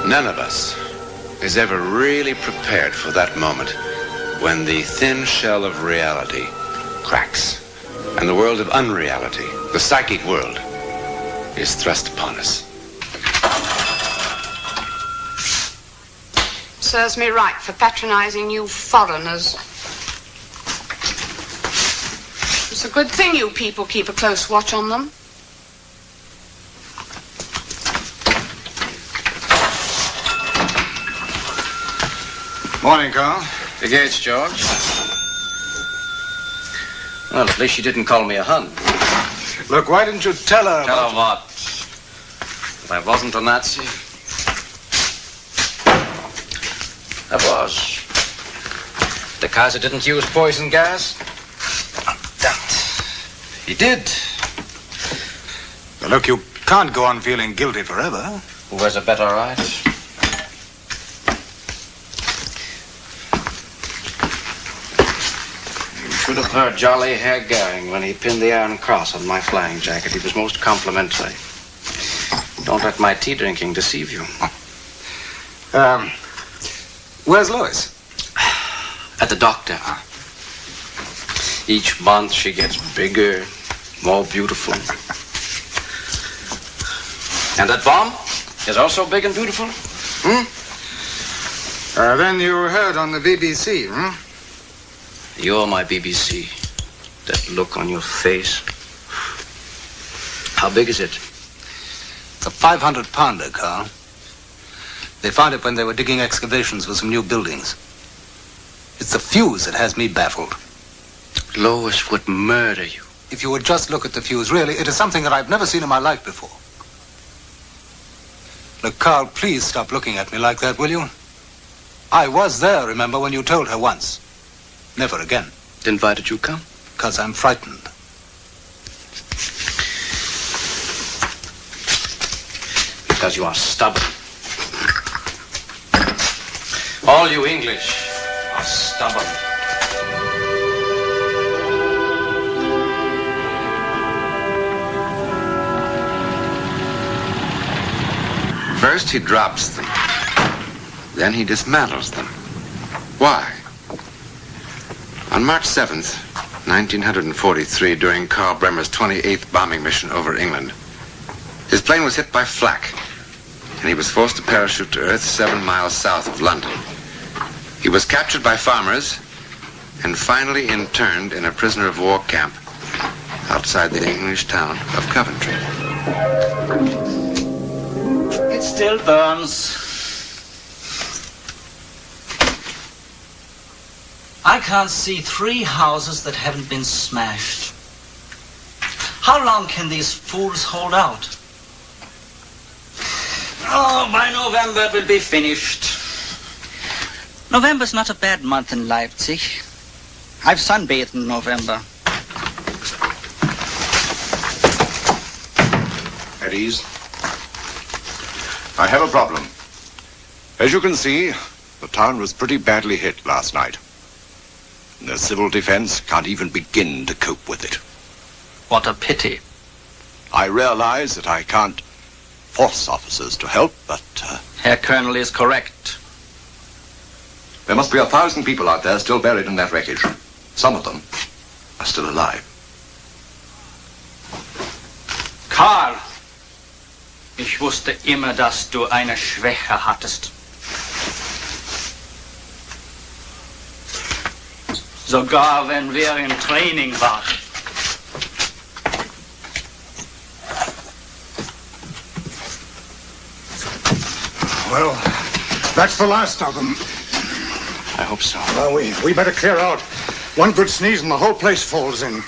None of us is ever really prepared for that moment when the thin shell of reality cracks and the world of unreality, the psychic world, is thrust upon us. Serves me right for patronizing you foreigners. It's a good thing you people keep a close watch on them. Morning, Carl. The gates, George. Well, at least she didn't call me a Hun. Look, why didn't you tell her? Tell her what? That I wasn't a Nazi? I was. The Kaiser didn't use poison gas? That he did. Well, look, you can't go on feeling guilty forever. Who has a better right? You should have heard Jolly Herr Goering when he pinned the Iron Cross on my flying jacket. He was most complimentary. Don't let my tea drinking deceive you. Where's Lois? At the doctor. Each month she gets bigger, more beautiful. And that bomb is also big and beautiful. Then you heard on the BBC, You're my BBC. That look on your face. How big is it? It's a 500-pounder, Carl. They found it when they were digging excavations for some new buildings. It's the fuse that has me baffled. Lois would murder you. If you would just look at the fuse, really, it is something that I've never seen in my life before. Look, Carl, please stop looking at me like that, will you? I was there, remember, when you told her once. Never again. Then why did you come? Because I'm frightened. Because you are stubborn. All you English are stubborn. First he drops them, then he dismantles them. Why? On March 7th, 1943, during Karl Bremer's 28th bombing mission over England, his plane was hit by flak, and he was forced to parachute to Earth 7 miles south of London. He was captured by farmers and finally interned in a prisoner of war camp outside the English town of Coventry. It still burns. I can't see 3 houses that haven't been smashed. How long can these fools hold out? Oh, by November it will be finished. November's not a bad month in Leipzig. I've sunbathed in November. At ease. I have a problem. As you can see, the town was pretty badly hit last night. And the civil defense can't even begin to cope with it. What a pity. I realize that I can't force officers to help, but... Herr Colonel is correct. There must be 1,000 people out there still buried in that wreckage. Some of them are still alive. Karl! Ich wusste immer, dass du eine Schwäche hattest. Sogar wenn wir im Training waren. Well, that's the last of them. I hope so. Well, we better clear out. One good sneeze and the whole place falls in.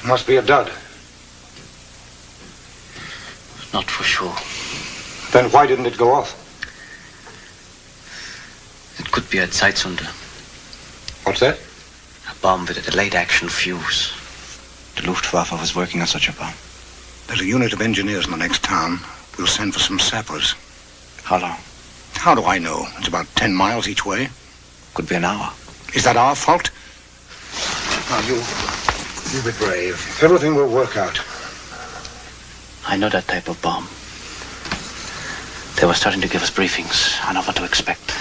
Must be a dud. Not for sure. Then why didn't it go off? It could be a Zeitzünder. What's that? A bomb with a delayed action fuse. The Luftwaffe was working on such a bomb. There's a unit of engineers in the next town. We'll send for some sappers. How long? How do I know? It's about 10 miles each way. Could be an hour. Is that our fault? Now, you be brave. Everything will work out. I know that type of bomb. They were starting to give us briefings. I know what to expect.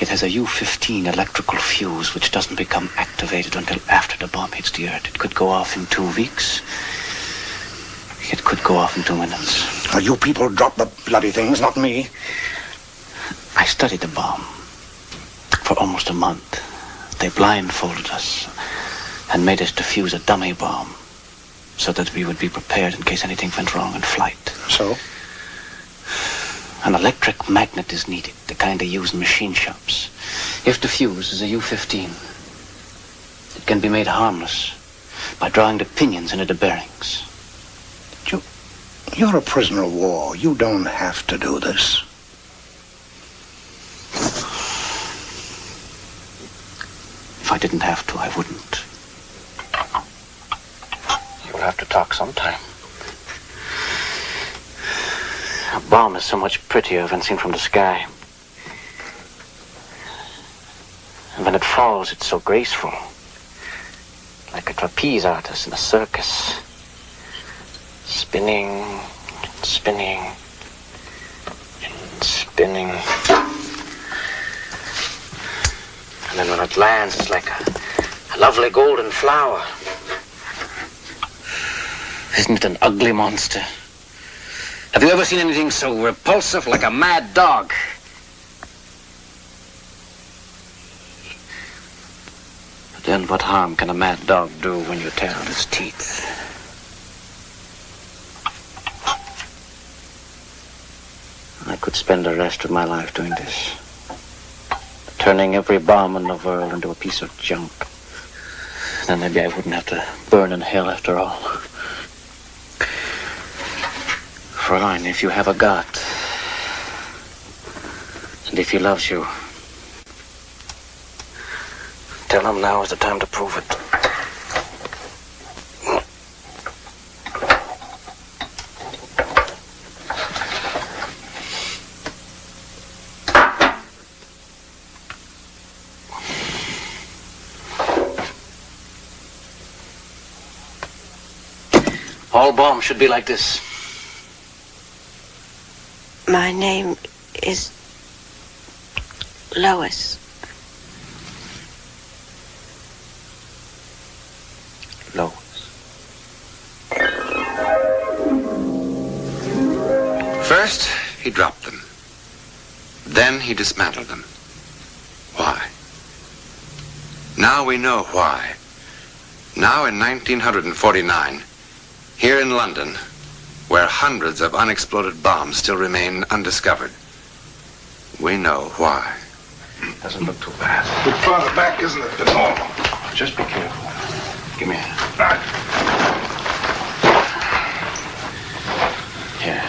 It has a U-15 electrical fuse which doesn't become activated until after the bomb hits the earth. It could go off in 2 weeks. It could go off in 2 minutes. Now, you people drop the bloody things, not me. I studied the bomb for almost a month. They blindfolded us and made us defuse a dummy bomb so that we would be prepared in case anything went wrong in flight. So? An electric magnet is needed, the kind they use in machine shops. If the fuse is a U-15, it can be made harmless by drawing the pinions into the bearings. You're a prisoner of war. You don't have to do this. If I didn't have to, I wouldn't. You'll have to talk sometime. A bomb is so much prettier when seen from the sky. And when it falls, it's so graceful. Like a trapeze artist in a circus. Spinning, spinning, and spinning. And then when it lands, it's like a lovely golden flower. Isn't it an ugly monster? Have you ever seen anything so repulsive, like a mad dog? But then what harm can a mad dog do when you tear out his teeth? I could spend the rest of my life doing this. Turning every bomb in the world into a piece of junk. Then maybe I wouldn't have to burn in hell after all. Fräulein, if you have a God, and if he loves you, tell him now is the time to prove it. All bombs should be like this. My name is Lois. Lois. First, he dropped them. Then he dismantled them. Why? Now we know why. Now in 1949, here in London, where hundreds of unexploded bombs still remain undiscovered, we know why. Doesn't look too bad. Bit farther back, isn't it, than normal? Just be careful. Give me a hand. Here.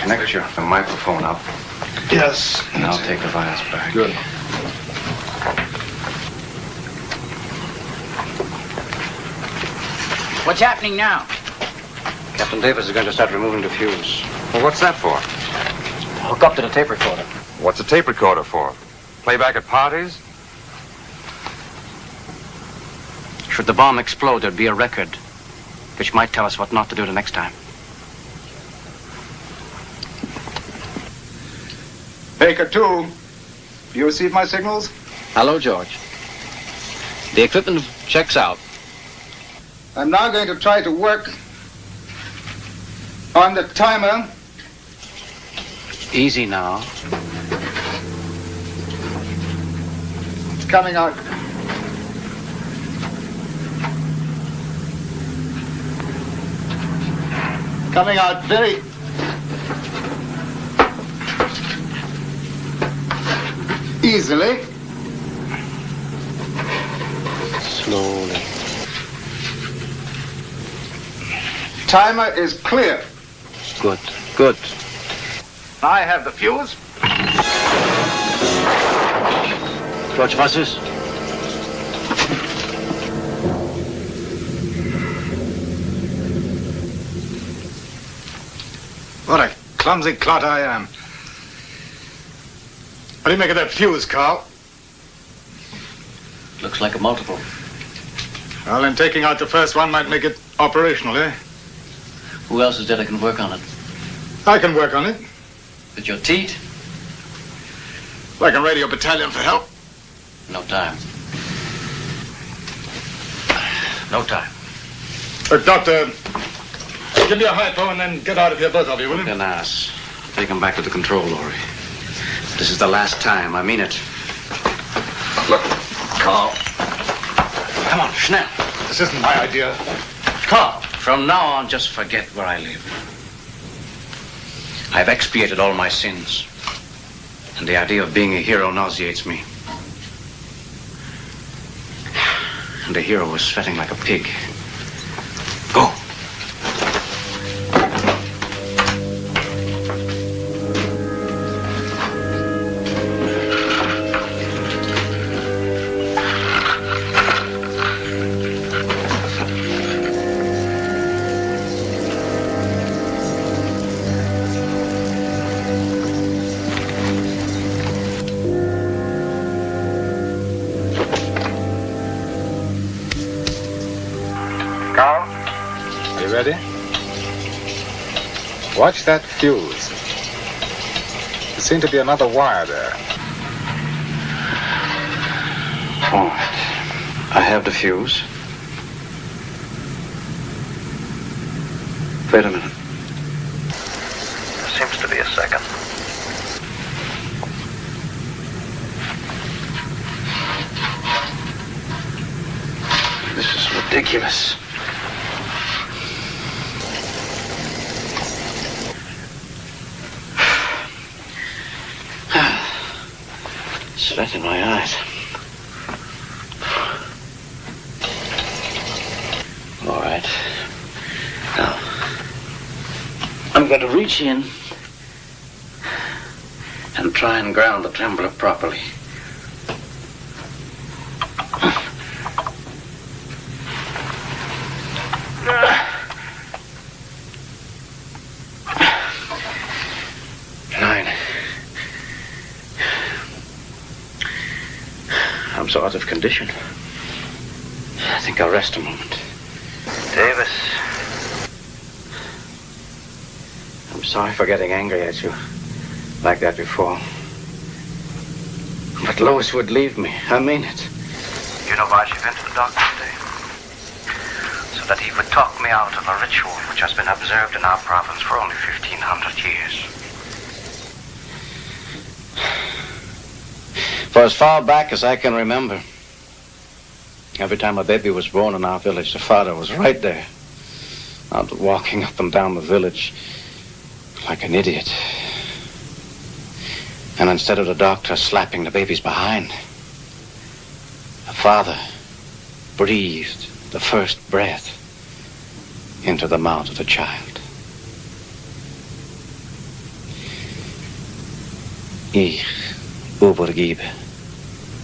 Connect the microphone up. Yes. And I'll take the vials back. Good. What's happening now? Captain Davis is going to start removing the fuse. Well, what's that for? Hook up to the tape recorder. What's a tape recorder for? Playback at parties? Should the bomb explode, there'd be a record, which might tell us what not to do the next time. Baker 2, you receive my signals? Hello, George. The equipment checks out. I'm now going to try to work on the timer. Easy now. It's coming out. Coming out very easily. Slowly. Timer is clear. Good, good. I have the fuse. George, was ist? What a clumsy clot I am. What do you make of that fuse, Carl? Looks like a multiple. Well, then taking out the first one might make it operational, eh? Who else is there that can work on it? I can work on it. With your teeth? Like a radio battalion for help. No time. No time. Look, Doctor, give me a hypo and then get out of here, both of you, will you? An ass. Take him back to the control, Lorry. This is the last time. I mean it. Look, Carl. Come on, schnell. This isn't my idea. Carl. From now on, just forget where I live. I've expiated all my sins. And the idea of being a hero nauseates me. And the hero was sweating like a pig. Go. Carl, are you ready? Watch that fuse. There seems to be another wire there. All right. I have the fuse. Wait a minute. There seems to be a second. This is ridiculous. Sweat in my eyes. All right. Now, I'm going to reach in and try and ground the trembler properly. I'm so out of condition. I think I'll rest a moment. Davis. I'm sorry for getting angry at you like that before. But Lois would leave me. I mean it. You know why she went to the doctor today? So that he would talk me out of a ritual which has been observed in our province for only 1,500 years. For as far back as I can remember, every time a baby was born in our village, the father was right there, out walking up and down the village like an idiot. And instead of the doctor slapping the babies behind, the father breathed the first breath into the mouth of the child. Ich übergebe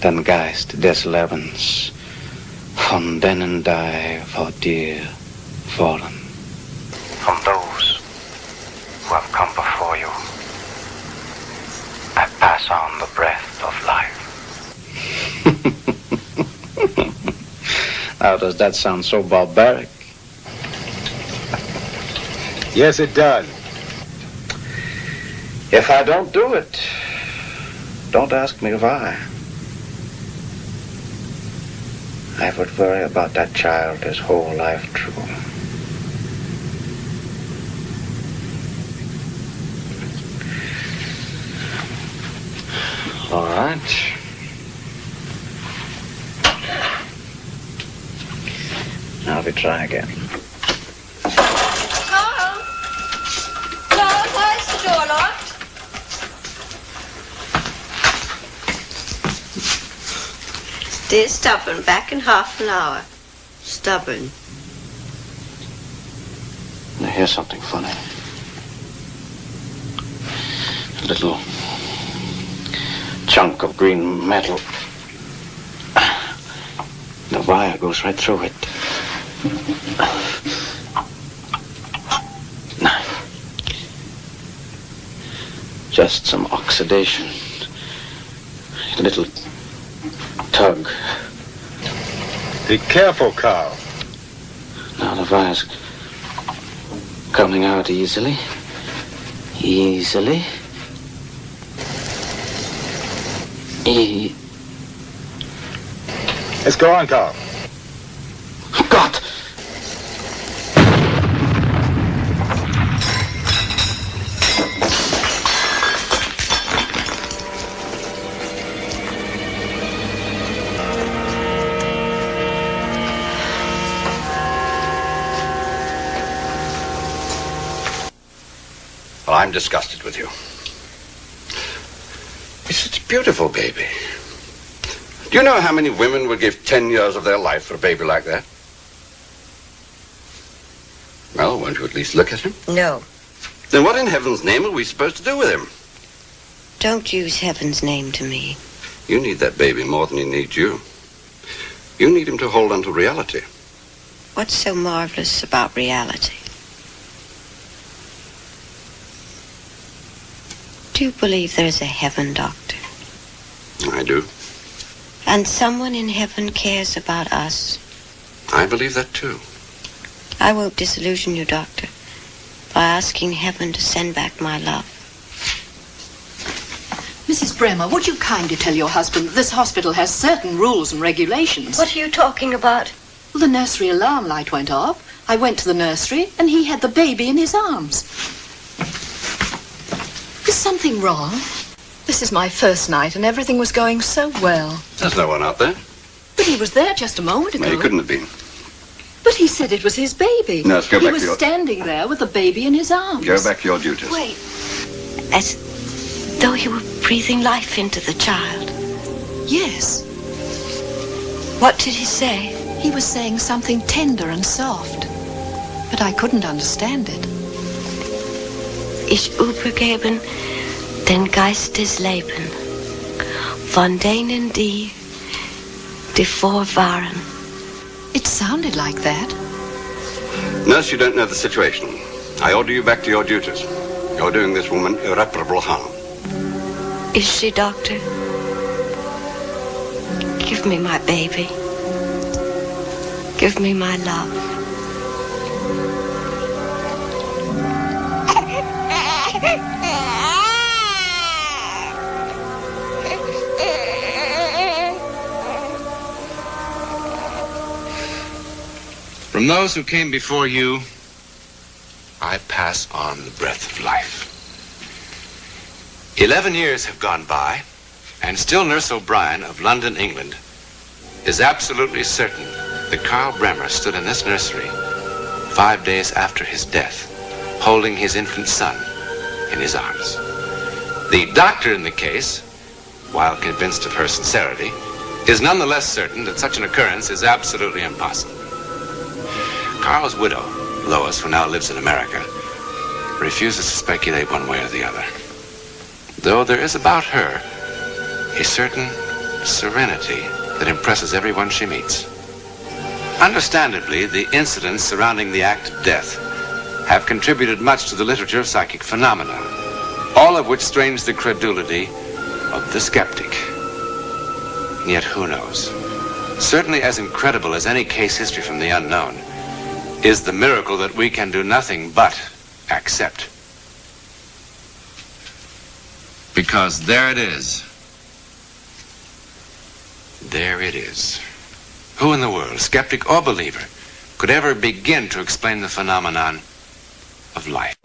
den Geist des Lebens, von denen die vor dir fallen. From those who have come before you, I pass on the breath of life. How does that sound so barbaric? Yes, it does. If I don't do it, don't ask me why. I would worry about that child his whole life through. All right. Now we try again. Carl! Carl, why is the door locked? Dear stubborn, back in half an hour. Stubborn. Now, here's something funny. A little chunk of green metal. The wire goes right through it. Just some oxidation. A little tug. Be careful, Carl. Now the wire's coming out easily. Easily. Let's go on, Carl. God! Well, I'm disgusted with you. It's such a beautiful baby. Do you know how many women would give 10 years of their life for a baby like that? Well, won't you at least look at him? No. Then what in heaven's name are we supposed to do with him? Don't use heaven's name to me. You need that baby more than he needs you. You need him to hold on to reality. What's so marvelous about reality? Do you believe there's a heaven, Doctor? I do. And someone in heaven cares about us? I believe that too. I won't disillusion you, Doctor, by asking heaven to send back my love. Mrs. Bremer, would you kindly tell your husband that this hospital has certain rules and regulations? What are you talking about? Well, the nursery alarm light went off. I went to the nursery, and he had the baby in his arms. Is something wrong? This is my first night, and everything was going so well. There's no one out there. But he was there just a moment ago. No, he couldn't have been. But he said it was his baby. Nurse, go back to He was your... standing there with the baby in his arms. Go back to your duties. Wait. As though you were breathing life into the child. Yes. What did he say? He was saying something tender and soft. But I couldn't understand it. Ich übergeben den Geist des Lebens, von denen die vor waren. It sounded like that. Nurse, you don't know the situation. I order you back to your duties. You're doing this woman irreparable harm. Is she, Doctor? Give me my baby. Give me my love. From those who came before you, I pass on the breath of life. 11 years have gone by, and still Nurse O'Brien of London, England, is absolutely certain that Carl Bremer stood in this nursery 5 days after his death, holding his infant son in his arms. The doctor in the case, while convinced of her sincerity, is nonetheless certain that such an occurrence is absolutely impossible. Carl's widow, Lois, who now lives in America, refuses to speculate one way or the other. Though there is about her a certain serenity that impresses everyone she meets. Understandably, the incidents surrounding the act of death have contributed much to the literature of psychic phenomena, all of which strains the credulity of the skeptic. And yet, who knows? Certainly as incredible as any case history from the unknown is the miracle that we can do nothing but accept. Because there it is. There it is. Who in the world, skeptic or believer, could ever begin to explain the phenomenon of life?